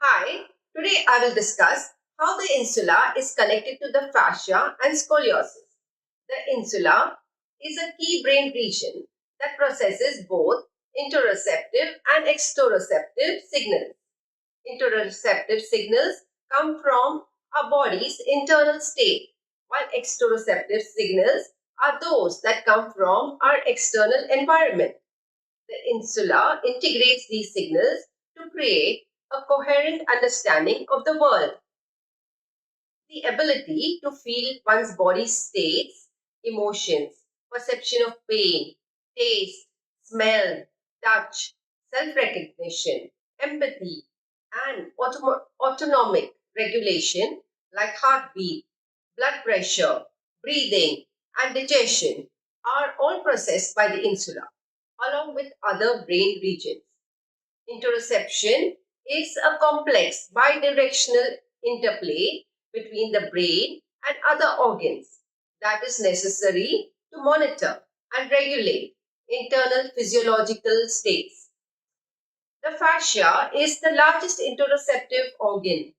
Hi, today I will discuss how the insula is connected to the fascia and scoliosis. The insula is a key brain region that processes both interoceptive and exteroceptive signals. Interoceptive signals come from our body's internal state, while exteroceptive signals are those that come from our external environment. The insula integrates these signals to create a coherent understanding of the world. The ability to feel one's body states, emotions, perception of pain, taste, smell, touch, self recognition, empathy, and autonomic regulation like heartbeat, blood pressure, breathing, and digestion are all processed by the insula along with other brain regions. Interoception is a complex bidirectional interplay between the brain and other organs that is necessary to monitor and regulate internal physiological states. The fascia is the largest interoceptive organ.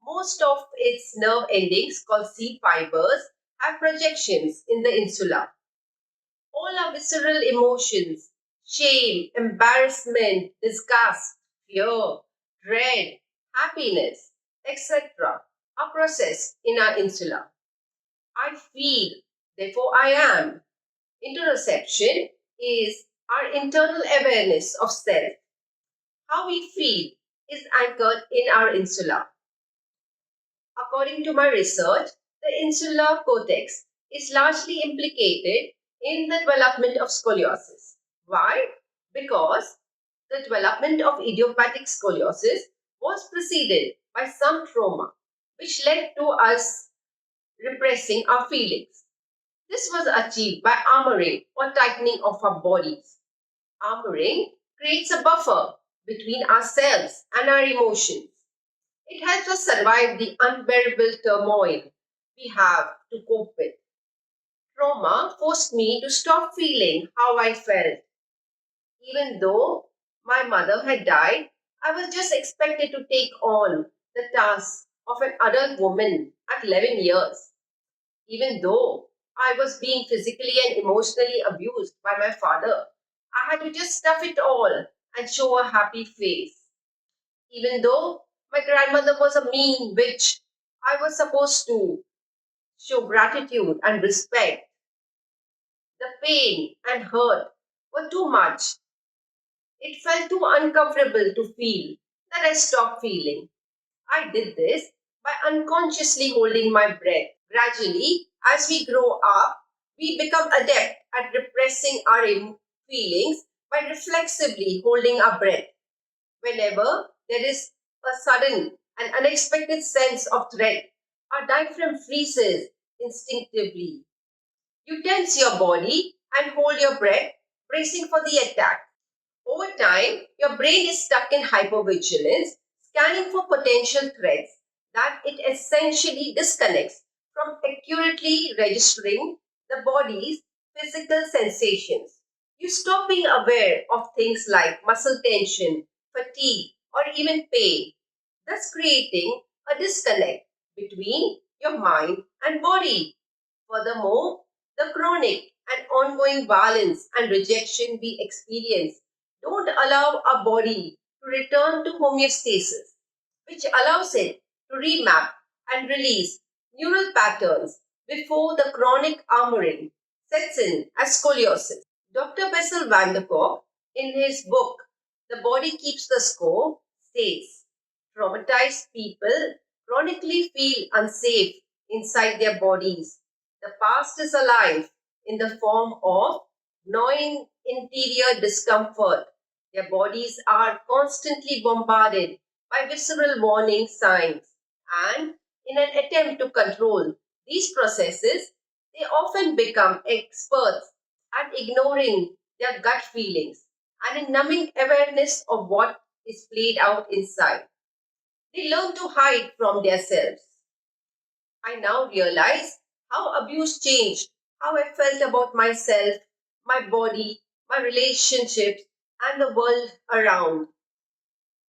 Most of its nerve endings, called C fibers, have projections in the insula. All our visceral emotions, shame, embarrassment, disgust, fear, dread, happiness, etc., are processed in our insula. I feel, therefore I am. Interoception is our internal awareness of self. How we feel is anchored in our insula. According to my research, the insular cortex is largely implicated in the development of scoliosis. Why? Because the development of idiopathic scoliosis was preceded by some trauma, which led to us repressing our feelings. This was achieved by armoring or tightening of our bodies. Armoring creates a buffer between ourselves and our emotions. It helps us survive the unbearable turmoil we have to cope with. Trauma forced me to stop feeling how I felt. Even though my mother had died, I was just expected to take on the task of an adult woman at 11 years. Even though I was being physically and emotionally abused by my father, I had to just stuff it all and show a happy face. Even though my grandmother was a mean witch, I was supposed to show gratitude and respect. The pain and hurt were too much. It felt too uncomfortable to feel that I stopped feeling. I did this by unconsciously holding my breath. Gradually, as we grow up, we become adept at repressing our feelings by reflexively holding our breath. Whenever there is a sudden and unexpected sense of threat, our diaphragm freezes instinctively. You tense your body and hold your breath, bracing for the attack. Over time, your brain is stuck in hypervigilance, scanning for potential threats that it essentially disconnects from accurately registering the body's physical sensations. You stop being aware of things like muscle tension, fatigue, or even pain, thus creating a disconnect between your mind and body. Furthermore, the chronic and ongoing violence and rejection we experience don't allow our body to return to homeostasis, which allows it to remap and release neural patterns before the chronic armoring sets in as scoliosis. Dr. Bessel van der Kolk, in his book The Body Keeps the Score, states traumatized people chronically feel unsafe inside their bodies. The past is alive in the form of gnawing interior discomfort. Their bodies are constantly bombarded by visceral warning signs, and in an attempt to control these processes, they often become experts at ignoring their gut feelings and in numbing awareness of what is played out inside. They learn to hide from themselves. I now realize how abuse changed how I felt about myself, my body, my relationships, and the world around.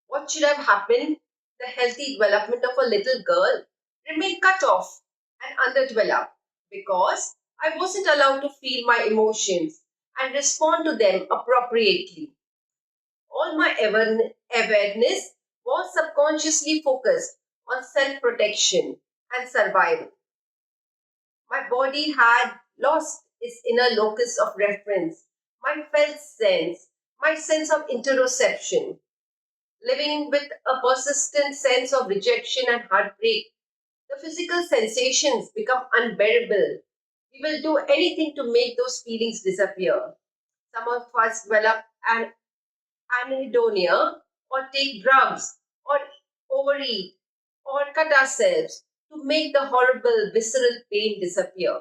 What should have happened? the healthy development of a little girl remained cut off and underdeveloped because I wasn't allowed to feel my emotions and respond to them appropriately. All my awareness was subconsciously focused on self protection and survival. My body had lost its inner locus of reference, my felt sense, my sense of interoception. Living with a persistent sense of rejection and heartbreak, the physical sensations become unbearable. We will do anything to make those feelings disappear. Some of us develop an anhedonia or take drugs or overeat or cut ourselves to make the horrible visceral pain disappear.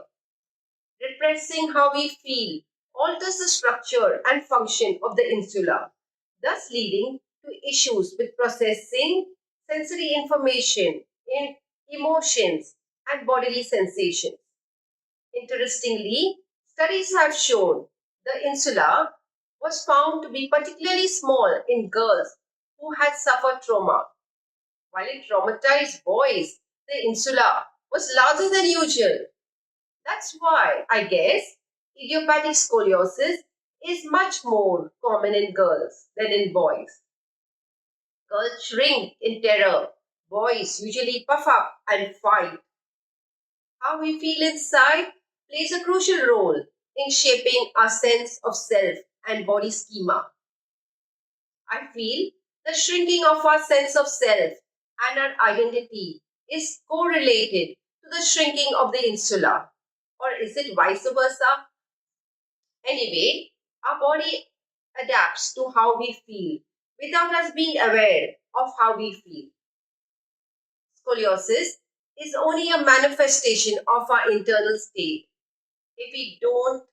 Repressing how we feel alters the structure and function of the insula, thus leading to issues with processing sensory information in emotions and bodily sensations. Interestingly, studies have shown the insula was found to be particularly small in girls who had suffered trauma, while in traumatized boys, the insula was larger than usual. That's why, I guess, idiopathic scoliosis is much more common in girls than in boys. Girls shrink in terror, boys usually puff up and fight. How we feel inside plays a crucial role in shaping our sense of self and body schema. I feel the shrinking of our sense of self and our identity is correlated to the shrinking of the insula. Or is it vice versa? Anyway, our body adapts to how we feel without us being aware of how we feel. Scoliosis is only a manifestation of our internal state. If we don't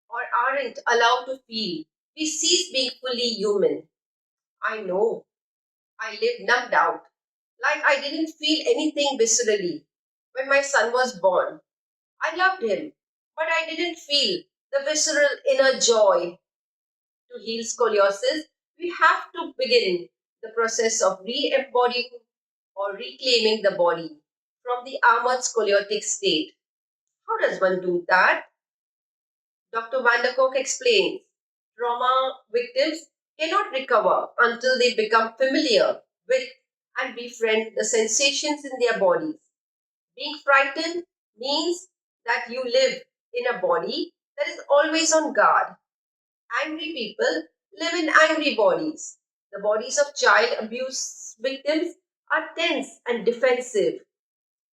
or aren't allowed to feel, we cease being fully human. I know I lived numbed out, like I didn't feel anything viscerally when my son was born. I loved him, but I didn't feel the visceral inner joy. To heal scoliosis, we have to begin the process of re embodying or reclaiming the body from the armored scoliotic state. How does one do that? Dr. Van der Kolk explains trauma victims cannot recover until they become familiar with and befriend the sensations in their bodies. Being frightened means that you live in a body that is always on guard. Angry people live in angry bodies. The bodies of child abuse victims are tense and defensive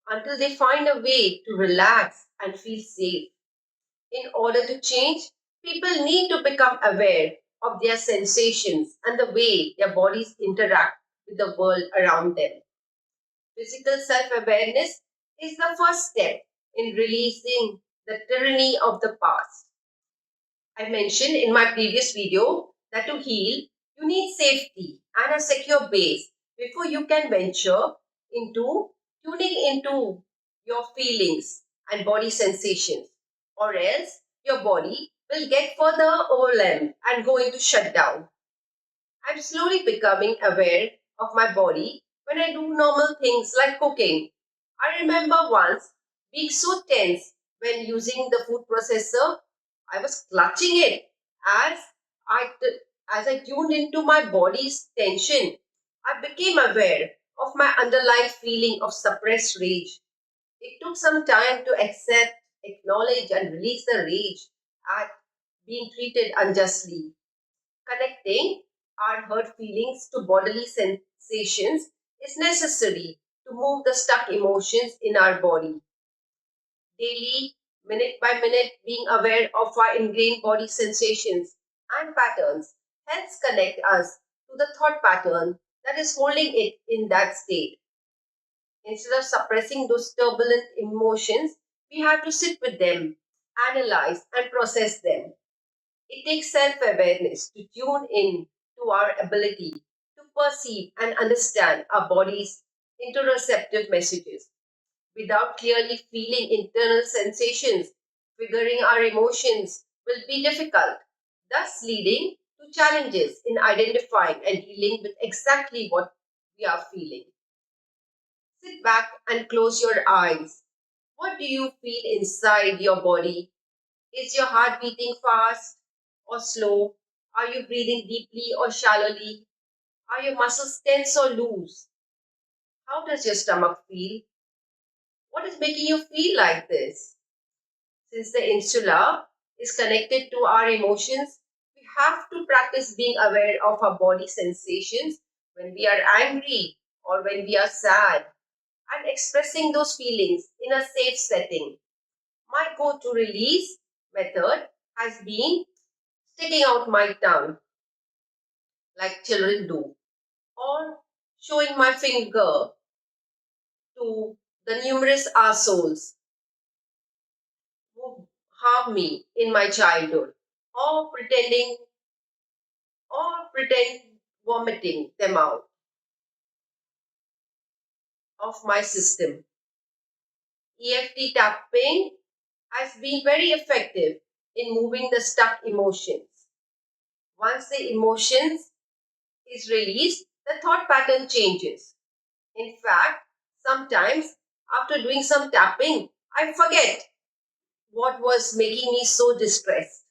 until they find a way to relax and feel safe. In order to change, people need to become aware of their sensations and the way their bodies interact with the world around them. Physical self awareness is the first step in releasing the tyranny of the past. I mentioned in my previous video that to heal, you need safety and a secure base before you can venture into tuning into your feelings and body sensations, or else your body will get further overwhelmed and go into shutdown. I'm slowly becoming aware of my body when I do normal things like cooking. I remember once being so tense when using the food processor. I was clutching it as I as I tuned into my body's tension. I became aware of my underlying feeling of suppressed rage. It took some time to accept, acknowledge, and release the rage at being treated unjustly. Connecting our hurt feelings to bodily sensations is necessary to move the stuck emotions in our body. Daily, minute by minute, being aware of our ingrained body sensations and patterns helps connect us to the thought pattern that is holding it in that state. Instead of suppressing those turbulent emotions, we have to sit with them, analyze, and process them. It takes self awareness to tune in to our ability to perceive and understand our body's interoceptive messages. Without clearly feeling internal sensations, figuring our emotions will be difficult, thus leading to challenges in identifying and dealing with exactly what we are feeling. Sit back and close your eyes. What do you feel inside your body? Is your heart beating fast or slow? Are you breathing deeply or shallowly? Are your muscles tense or loose? How does your stomach feel? What is making you feel like this? Since the insula is connected to our emotions, we have to practice being aware of our body sensations when we are angry or when we are sad and expressing those feelings in a safe setting. My go to release method has been sticking out my tongue like children do, or showing my finger to the numerous assholes who harmed me in my childhood, or pretend vomiting them out of my system. EFT tapping has been very effective in moving the stuck emotions. Once the emotions is released, the thought pattern changes. In fact, sometimes after doing some tapping, I forget what was making me so distressed.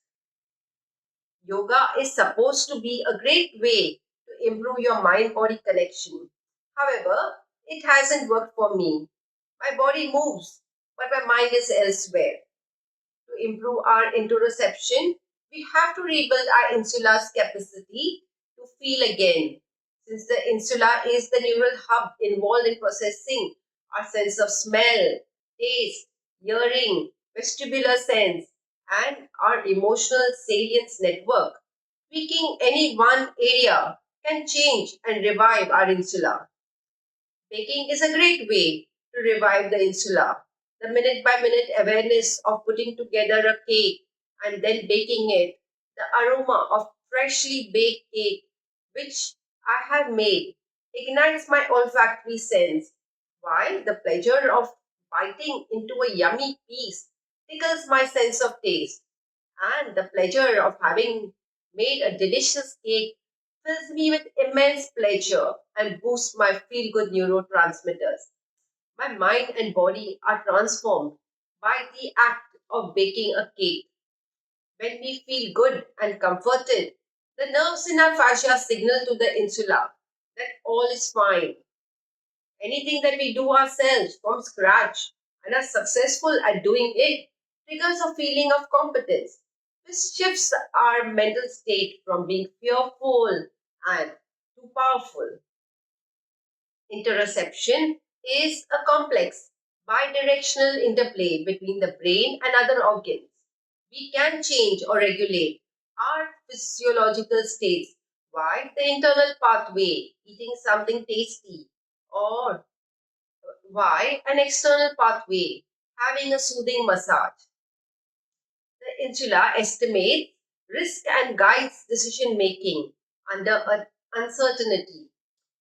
Yoga is supposed to be a great way to improve your mind body connection. However, it hasn't worked for me. My body moves, but my mind is elsewhere. To improve our interoception, we have to rebuild our insula's capacity to feel again. Since the insula is the neural hub involved in processing our sense of smell, taste, hearing, vestibular sense, and our emotional salience network. Tweaking any one area can change and revive our insula. Baking is a great way to revive the insula. The minute by minute awareness of putting together a cake and then baking it, the aroma of freshly baked cake, which I have made, ignites my olfactory sense, while the pleasure of biting into a yummy piece tickles my sense of taste, and the pleasure of having made a delicious cake fills me with immense pleasure and boosts my feel good neurotransmitters. My mind and body are transformed by the act of baking a cake. When we feel good and comforted, the nerves in our fascia signal to the insula that all is fine. Anything that we do ourselves from scratch and are successful at doing it triggers a feeling of competence. This shifts our mental state from being fearful and too powerful. Interoception is a complex bidirectional interplay between the brain and other organs. We can change or regulate our physiological states via the internal pathway, eating something tasty, or why an external pathway, having a soothing massage. The insula estimates risk and guides decision making under uncertainty.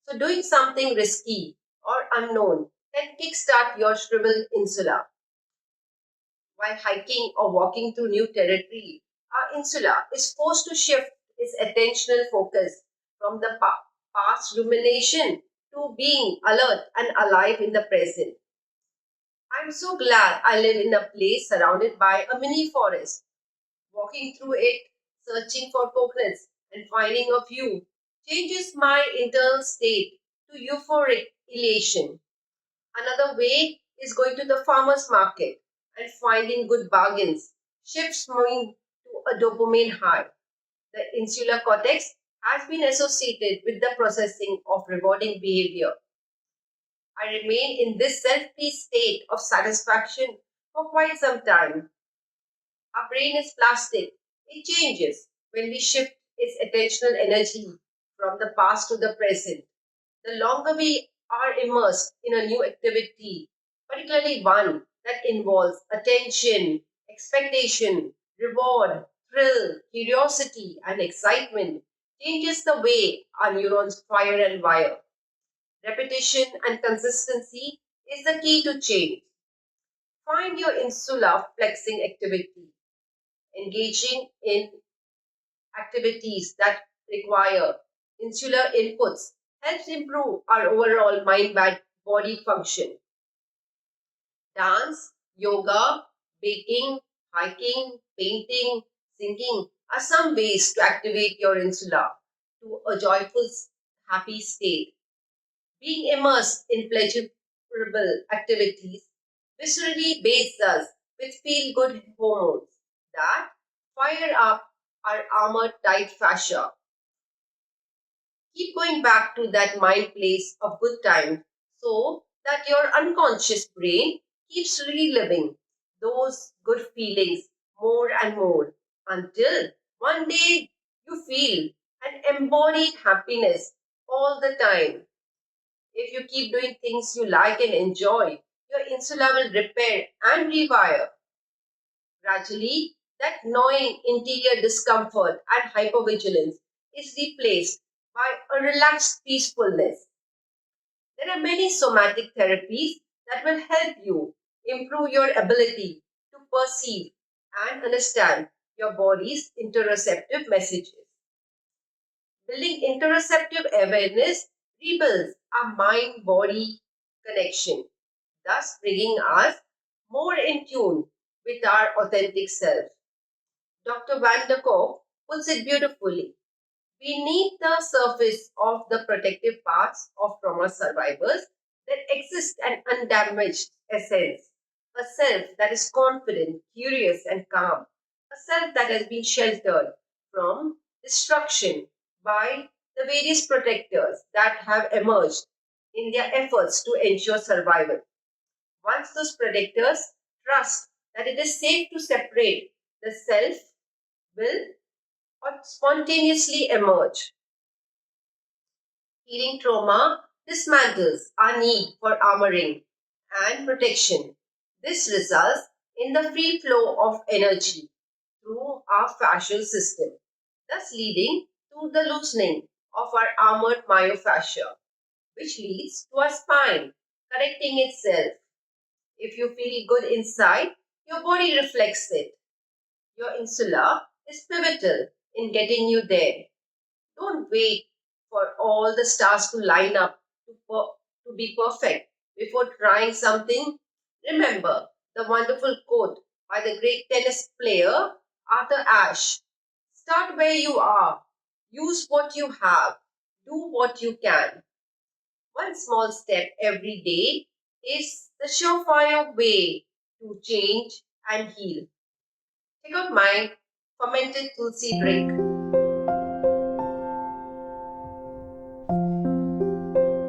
So, doing something risky or unknown can kickstart your shriveled insula. While hiking or walking through new territory, our insula is forced to shift its attentional focus from the past rumination to being alert and alive in the present. I'm so glad I live in a place surrounded by a mini forest. Walking through it, searching for coconuts, and finding a view changes my internal state to euphoric elation. Another way is going to the farmer's market and finding good bargains, shifts moving to a dopamine high. The insular cortex has been associated with the processing of rewarding behavior. I remain in this self-pleased state of satisfaction for quite some time. Our brain is plastic. It changes when we shift its attentional energy from the past to the present. The longer we are immersed in a new activity, particularly one that involves attention, expectation, reward, thrill, curiosity, and excitement, changes the way our neurons fire and wire. Repetition and consistency is the key to change. Find your insula flexing activity, engaging in activities that require insular inputs helps improve our overall mind-body function. Dance, yoga, baking, hiking, painting, singing are some ways to activate your insula to a joyful, happy state. Being immersed in pleasurable activities viscerally bathes us with feel good hormones that fire up our armored tight fascia. Keep going back to that mind place of good times so that your unconscious brain keeps reliving those good feelings more and more until one day you feel an embodied happiness all the time. If you keep doing things you like and enjoy, your insula will repair and rewire. Gradually, that gnawing interior discomfort and hypervigilance is replaced by a relaxed peacefulness. There are many somatic therapies that will help you improve your ability to perceive and understand your body's interoceptive messages. Building interoceptive awareness rebuilds our mind body connection, thus bringing us more in tune with our authentic self. Dr. Van der Kolk puts it beautifully. Beneath the surface of the protective parts of trauma survivors, there exists an undamaged essence, a self that is confident, curious, and calm, a self that has been sheltered from destruction by the various protectors that have emerged in their efforts to ensure survival. Once those protectors trust that it is safe to separate, the self will spontaneously emerge. Healing trauma dismantles our need for armoring and protection. This results in the free flow of energy through our fascial system, thus leading to the loosening of our armored myofascia, which leads to our spine correcting itself. If you feel good inside, your body reflects it. Your insula is pivotal in getting you there. Don't wait for all the stars to line up to be perfect before trying something. Remember the wonderful quote by the great tennis player Arthur Ashe: start where you are, use what you have, do what you can. One small step every day is the surefire way to change and heal. Take out my fermented tulsi drink.